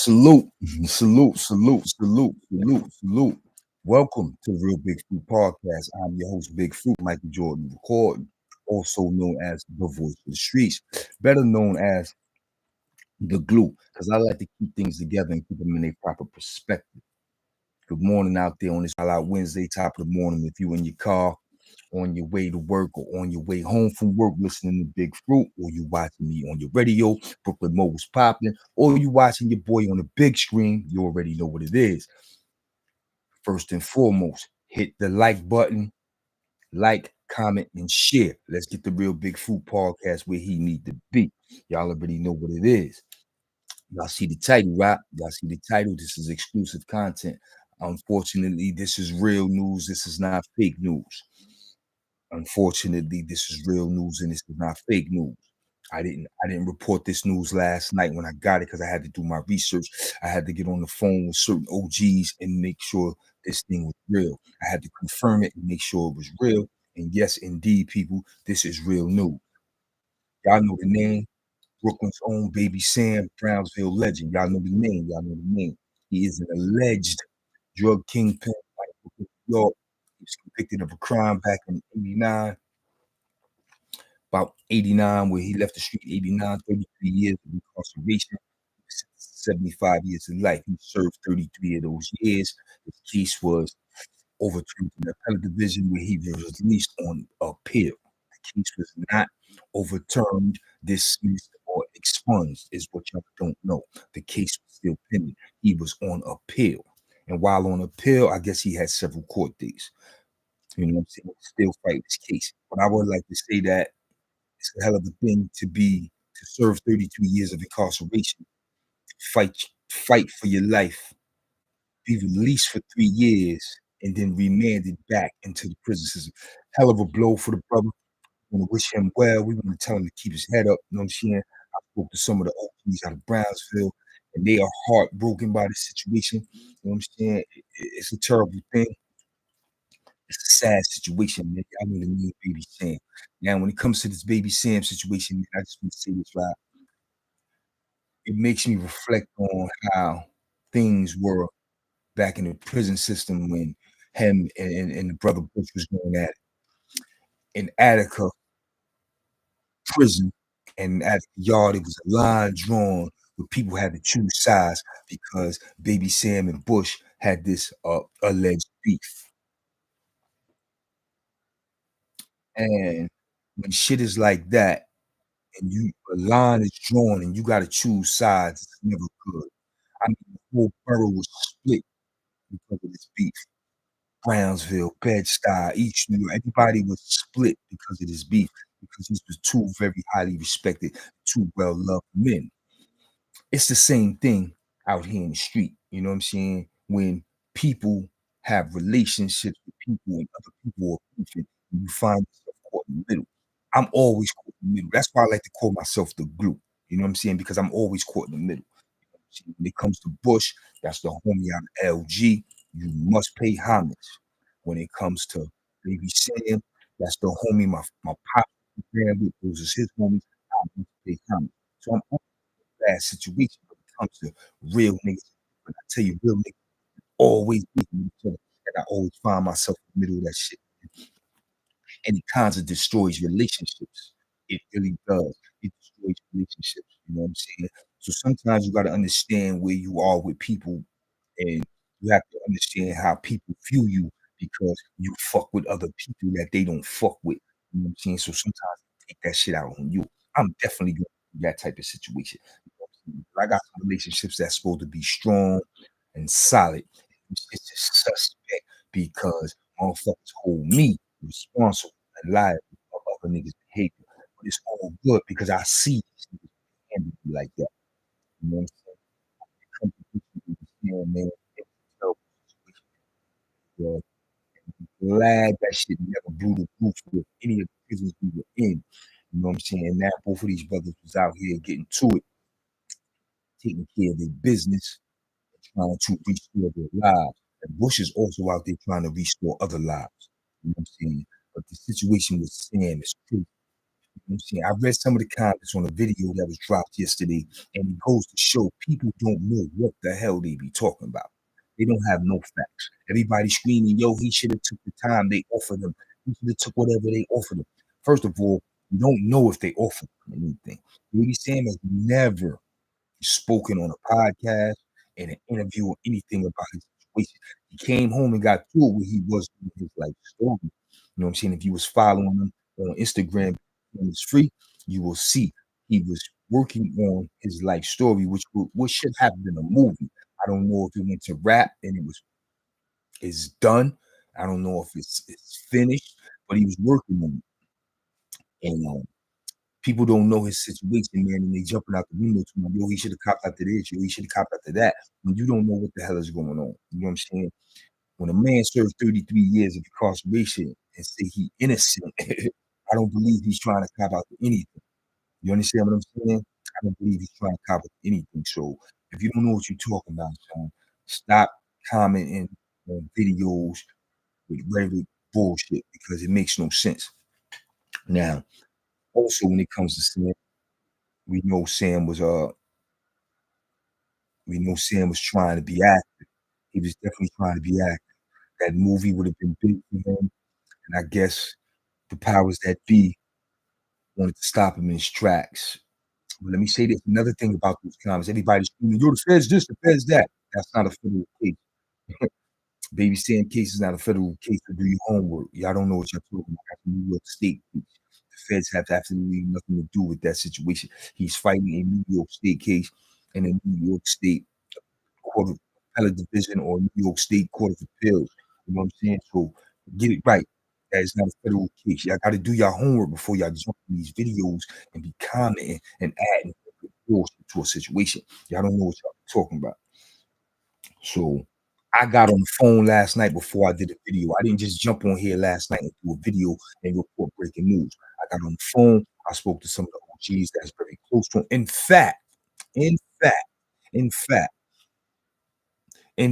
Salute, salute. Welcome to the Real Big Fruit Podcast. I'm your host, Big Fruit, Michael Jordan, recording, also known as the voice of the streets, better known as the glue, because I like to keep things together and keep them in a proper perspective. Good morning out there on this out Wednesday, top of the morning. If you in your car, on your way to work, or on your way home from work, listening to Big Fruit, or you watching me on your radio, Brooklyn Mobile's popping, or you watching your boy on the big screen, you already know what it is. First and foremost, hit the like button, like, comment, and share. Let's get the Real Big Fruit Podcast where he need to be. Y'all already know what it is. Y'all see the title, right? Y'all see the title. This is exclusive content. Unfortunately, this is real news. This is not fake news. Unfortunately, this is real news and this is not fake news. I didn't report this news last night when I got it because I had to do my research. I had to get on the phone with certain OGs and make sure this thing was real. I had to confirm it and make sure it was real. And yes, indeed, people, this is real news. Y'all know the name. Brooklyn's own Baby Sam, Brownsville legend. Y'all know the name. Y'all know the name. He is an alleged drug kingpin out of Brooklyn, New York. He was convicted of a crime back in 89. About 89, where he left the street, 89, 33 years of incarceration, 75 years of life. He served 33 of those years. His case was overturned in the appellate division where he was released on appeal. The case was not overturned, dismissed, or expunged, is what y'all don't know. The case was still pending. He was on appeal. And while on appeal, I guess he had several court days. You know what I'm saying? Still fight this case. But I would like to say that it's a hell of a thing to serve 32 years of incarceration, fight for your life, be released for 3 years, and then remanded back into the prison system. Hell of a blow for the brother. We want to wish him well. We want to tell him to keep his head up. You know what I'm saying? I spoke to some of the OGs out of Brownsville, and they are heartbroken by this situation. You know what I'm saying? It's a terrible thing. It's a sad situation, man. I know the name Baby Sam. Now, when it comes to this Baby Sam situation, man, I just want to say this right. It makes me reflect on how things were back in the prison system when him and the brother Bush was going at it. In Attica prison and at the yard, it was a line drawn where people had to choose sides because Baby Sam and Bush had this alleged beef. And when shit is like that, and a line is drawn and you gotta choose sides, it's never good. I mean, the whole borough was split because of this beef. Brownsville, Bed-Stuy, East New York, everybody was split because of this beef, because these was two very highly respected, two well-loved men. It's the same thing out here in the street, you know what I'm saying? When people have relationships with people and other people are beefing, and you find yourself caught in the middle. I'm always caught in the middle. That's why I like to call myself the glue. You know what I'm saying? Because I'm always caught in the middle. See, when it comes to Bush, that's the homie out of LG. You must pay homage. When it comes to Baby Sam, that's the homie my pop ran with. Those is his homies. I must pay homage. So I'm always in a bad situation when it comes to real niggas. When I tell you real niggas always beating each other, and I always find myself in the middle of that shit. And it kinds of destroys relationships. It really does. It destroys relationships. You know what I'm saying? So sometimes you got to understand where you are with people, and you have to understand how people view you because you fuck with other people that they don't fuck with. You know what I'm saying? So sometimes they take that shit out on you. I'm definitely going through that type of situation. You know what I'm saying? But I got some relationships that's supposed to be strong and solid. It's just suspect because motherfuckers hold me responsible and liable for other niggas' behavior. But it's all good because I see these niggas handle me like that. You know what I'm saying? Come to this understand, man, it was a terrible situation. Yeah. Glad that shit never blew the roof with any of the prisons we were in. You know what I'm saying? Now both of these brothers was out here getting to it, taking care of their business, trying to restore their lives. And Bush is also out there trying to restore other lives. You know what I'm saying? But the situation with Sam is crazy. You know what I'm saying? I read some of the comments on a video that was dropped yesterday, and it goes to show people don't know what the hell they be talking about. They don't have no facts. Everybody screaming, "Yo, he should have took the time they offered him. He should have took whatever they offered him." First of all, you don't know if they offered him anything. Baby Sam has never spoken on a podcast, in an interview, or anything about his situation. He came home and got through where he was in his life story. You know what I'm saying? If you was following him on Instagram, and it's free, you will see he was working on his life story, which should have been a movie. I don't know if it went to rap and it's done. I don't know if it's finished, but he was working on it. And people don't know his situation, man, and they jumping out the window to him, yo, he should have copped out to this, yo, he should have copped out to that. When you don't know what the hell is going on. You know what I'm saying? When a man serves 33 years of incarceration and say he innocent, I don't believe he's trying to cop out to anything. You understand what I'm saying? I don't believe he's trying to cop out to anything. So if you don't know what you're talking about, son, stop commenting on videos with regular bullshit because it makes no sense. Now, also when it comes to Sam, we know Sam was trying to be active. He was definitely trying to be active. That movie would have been big for him, and I guess the powers that be wanted to stop him in his tracks. But let me say this, another thing about those comments, everybody's screaming, "Yo, the feds this, the feds that." That's not a federal case. Baby Sam case is not a federal case, so do your homework. Y'all don't know what y'all talking about. That's a New York State case. The feds have absolutely nothing to do with that situation. He's fighting a New York State case in a New York State Court of Appellate Division or New York State Court of Appeals. You know what I'm saying? So get it right. That is not a federal case. Y'all got to do your homework before y'all jump in these videos and be commenting and adding bullshit to a situation. Y'all don't know what y'all talking about. So I got on the phone last night before I did a video. I didn't just jump on here last night and do a video and report breaking news. I got on the phone. I spoke to some of the OGs that's very close to him. In fact, in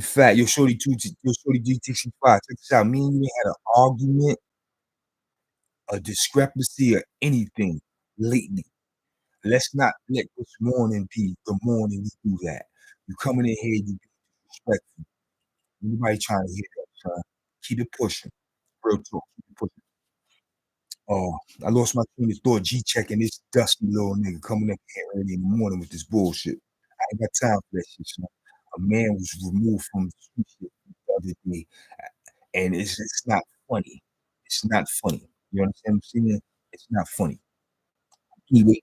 fact, your shorty G65, check this out. Me and you had an argument, a discrepancy, or anything lately. Let's not let this morning be the morning we do that. You coming in here, you being disrespectful. Anybody trying to hear that, son? Keep it pushing. Real talk, keep it pushing. Oh, I lost my train of thought. G checking this dusty little nigga coming up here early in the morning with this bullshit. I ain't got time for that shit, son. A man was removed from the street shit the other day, and it's not funny. It's not funny. You understand what I'm saying? It's not funny. Anyway,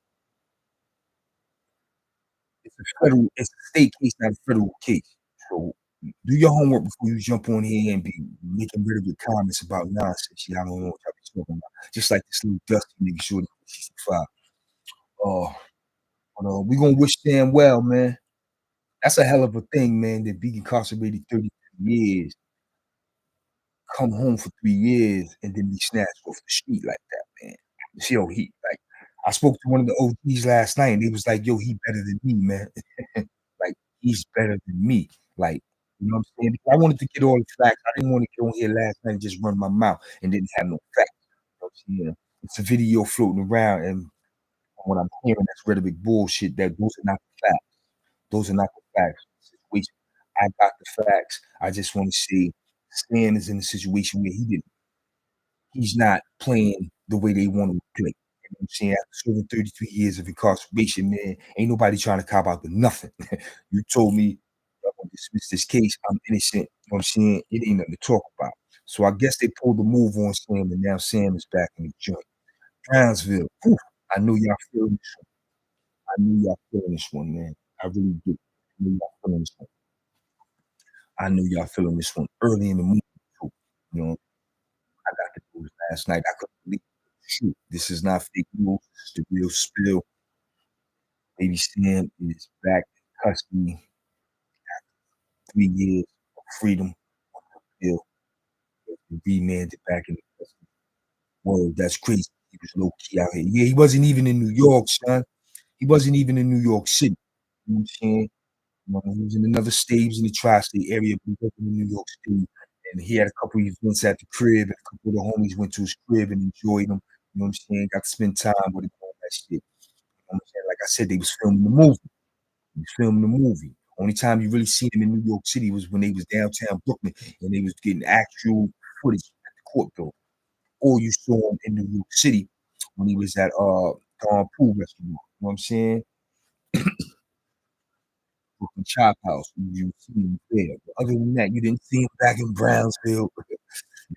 it's a state case, not a federal case. So do your homework before you jump on here and be making rhetoric comments about nonsense. Y'all don't know what y'all be talking about. Just like this little dusty nigga shorty 65. Oh, but, we gonna wish Sam well, man. That's a hell of a thing, man, to be incarcerated 33 years, come home for 3 years, and then be snatched off the street like that, man. Yo, he like, I spoke to one of the OGs last night, and he was like, "Yo, he better than me, man." Like, he's better than me. Like, you know what I'm saying? Because I wanted to get all the facts. I didn't wanna get on here last night and just run my mouth and didn't have no facts. You know what I'm saying? It's a video floating around, and what I'm hearing, that's rhetoric bullshit, that those are not the facts. Those are not the facts of the situation. I got the facts. I just wanna say Stan is in a situation where he's not playing the way they want him to play. You know what I'm saying? After serving 33 years of incarceration, man, ain't nobody trying to cop out to nothing. You told me y'all gonna dismiss this case, I'm innocent. You know what I'm saying? It ain't nothing to talk about. So I guess they pulled the move on Sam, and now Sam is back in the joint. Brownsville, whew, I knew y'all feeling this one. I knew y'all feeling this one, man. I really did. I knew y'all feeling this one. I knew y'all feeling this one early in the morning too. You know, I got the news last night. I couldn't believe it. Shoot, this is not fake news. This is the real spill. Baby Sam is back in custody. 3 years of freedom still remanded back in custody. Whoa, that's crazy. He was low key out here. Yeah, he wasn't even in New York, son. He wasn't even in New York City. You know what I'm saying? You know, he was in another state. He was in the tri-state area, but he wasn't in New York City. And he had a couple events at the crib, and a couple of the homies went to his crib and enjoyed him. You know what I'm saying? Got to spend time with him, all that shit. You know what I'm saying? Like I said, they was filming the movie. They was filming the movie. Only time you really seen him in New York City was when they was downtown Brooklyn and they was getting actual footage at the court building. Or you saw him in New York City when he was at Don Pool restaurant. You know what I'm saying? Brooklyn Chop House. You see him there. But other than that, you didn't see him back in Brownsville.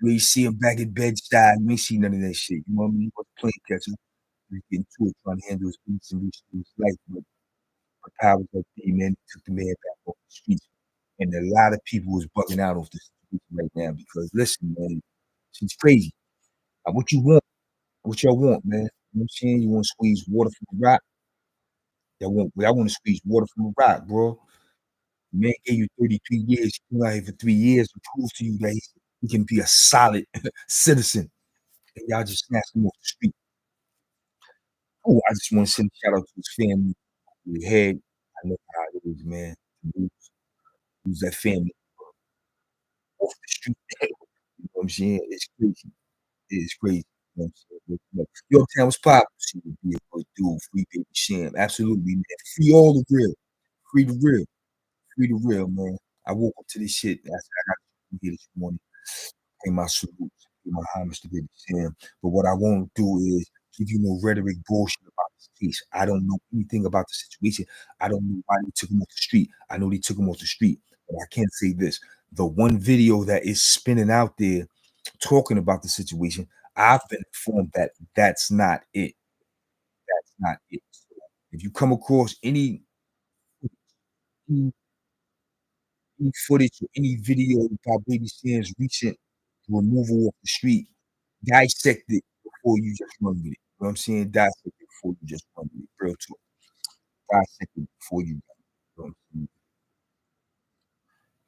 You ain't see him back in Bed-Stuy. You ain't see none of that shit. You know what I mean? He was playing catcher. He was getting to it, trying to handle his business and reach his life. But the powers that be, man, took the man back off the streets. And a lot of people is bugging out off this situation right now because listen, man, she's crazy. What you want? What y'all want, man? You know what I'm saying? You want to squeeze water from the rock? Y'all want to squeeze water from the rock, bro. The man gave you 33 years. You came out here for 3 years to prove to you that he can be a solid citizen. And y'all just snatched him off the street. Oh, I just want to send a shout out to his family. The head. I know how it is, man. To lose that family off the street. You know what I'm saying? It's crazy. It's crazy. You know what I'm saying? Yorktown was popping. See the be a good dude, free baby Sham. Absolutely, man. Free all the real. Free the real. Free the real, man. I woke up to this shit. I said, I got to here this morning. Pay my salute, pay my homage to Baby Sam. But what I won't do is give you no rhetoric bullshit about this case. I don't know anything about the situation. I don't know why they took him off the street. I know they took him off the street, but I can't say this. The one video that is spinning out there talking about the situation, I've been informed that that's not it. That's not it. So if you come across any any footage or any video about Baby Sam's recent removal off the street, dissect it before you just run with it. You know what I'm saying? Dissect it before you just run with it. Real talk. Dissect it before you run. You know what I'm saying?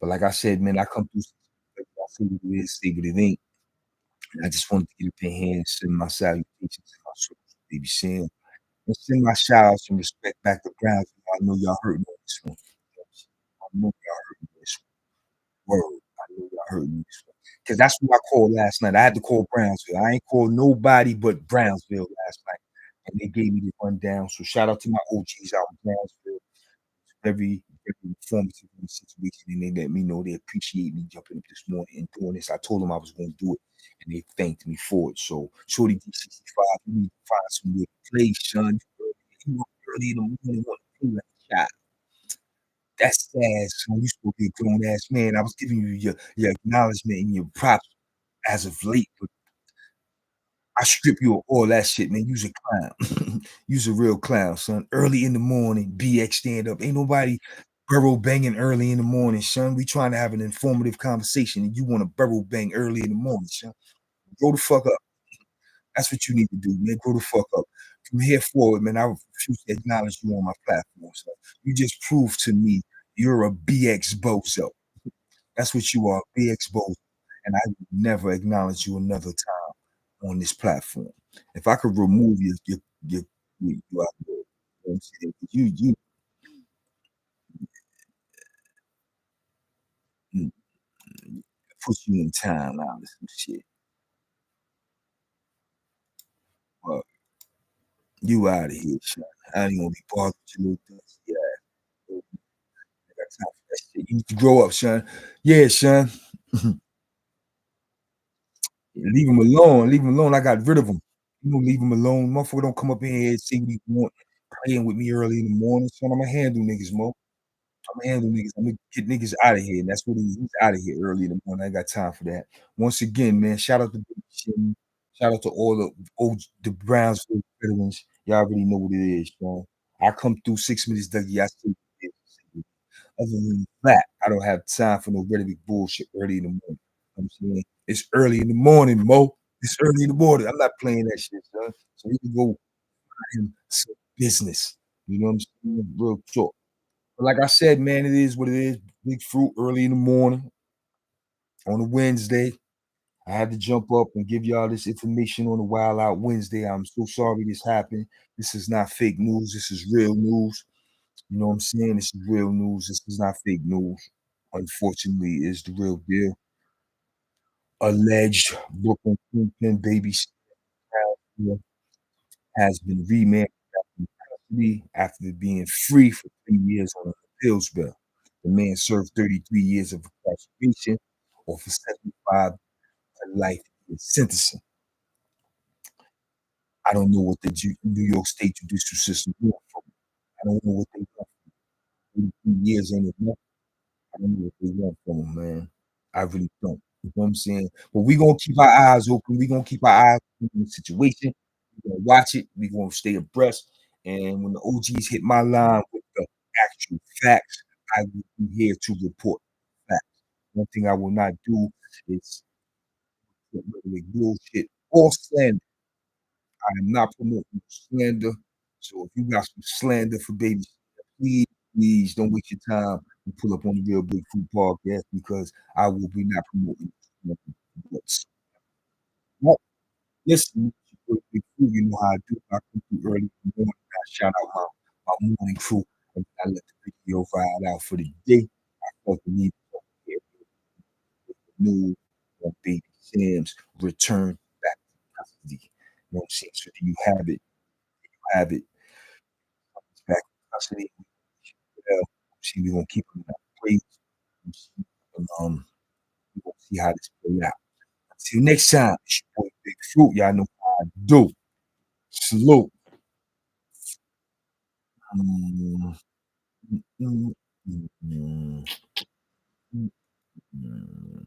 But like I said, man, I come through. I say what it is, say what it ain't. And I just wanted to get up in here and send my salutations to my soldiers, Baby Sam, and send my shout outs and respect back to Browns. I know y'all hurting on this one. I know y'all hurting on this one. Word. I know y'all hurting on this one. Because that's who I called last night. I had to call Brownsville. I ain't called nobody but Brownsville last night. And they gave me the rundown. So shout out to my OGs out in Brownsville. Very informative in the situation. And they let me know they appreciate me jumping up this morning and doing this. I told them I was going to do it. And they thanked me for it. So Shorty D65, you need to find some good place, son. You up early in the morning want to play like a child. That's sad, son. You supposed to be a grown ass man. I was giving you your acknowledgement and your props as of late, but I strip you of all that shit, man. You's a clown. You's a real clown, son. Early in the morning, BX stand up. Ain't nobody burrow banging early in the morning, son. We trying to have an informative conversation, and you want to burrow bang early in the morning, son. Grow the fuck up. That's what you need to do, man. Grow the fuck up. From here forward, man, I refuse to acknowledge you on my platform, son. You just proved to me you're a BX bozo. That's what you are, BX bozo. And I would never acknowledge you another time on this platform. If I could remove you out there, you know what I'm saying? You mm, put you in time out of some shit. But you out of here, son. I ain't gonna be bothered with your little dusty ass. I got time for that shit. You need to grow up, son. Yeah, son. Leave him alone. Leave him alone. I got rid of him. You know, leave him alone. Motherfucker don't come up in here and say what he want, playing with me early in the morning. Son, I'ma handle niggas, Mo. I'ma handle niggas. I'ma get niggas out of here. And that's what he's out of here early in the morning. I ain't got time for that. Once again, man, shout out to Big Shimmy. Shout out to all the the Brownsville veterans. Y'all already know what it is, man. I come through 6 minutes, Dougie. I say what it is. Other than that, I don't have time for no rhetoric bullshit early in the morning. You know what I'm saying? It's early in the morning, Mo. It's early in the morning. I'm not playing that shit, son. So you can go find some business. You know what I'm saying? Real talk. But like I said, man, it is what it is. Big fruit early in the morning on a Wednesday. I had to jump up and give y'all this information on a Wild Out Wednesday. I'm so sorry this happened. This is not fake news. This is real news. You know what I'm saying? This is real news. This is not fake news. Unfortunately, is the real deal. Alleged Brooklyn Kingpin baby has been remanded in custody after being free for 3 years on an appeals bail. The man served 33 years of incarceration or for 75 to life sentencing. I don't know what the New York State judicial system wants from him. I don't know what they want. 33 years ain't enough. I don't know what they want from him, man. I really don't. You know what I'm saying? But we gonna keep our eyes open. We gonna keep our eyes open on the situation. We gonna watch it. We gonna stay abreast. And when the OGs hit my line with the actual facts, I will be here to report facts. One thing I will not do is bullshit or slander. I am not promoting slander. So if you got some slander for baby, please, please don't waste your time and pull up on the Real Big Food Podcast because I will be not promoting what's what. Listen, Big Food, you know how I do. I come through early in the morning. I shout out my morning crew and I let the video ride out for the day. I felt the need to hear the news on Baby Sam's return back to custody. You know what I'm saying? So do you have it? Have it back in custody. Well, see, we're gonna keep him in that place. And, we're gonna see how this play out. Until next time, it's your boy Big Fruit. Y'all know how I do. Salute. Mm, mm, mm, mm, mm, mm.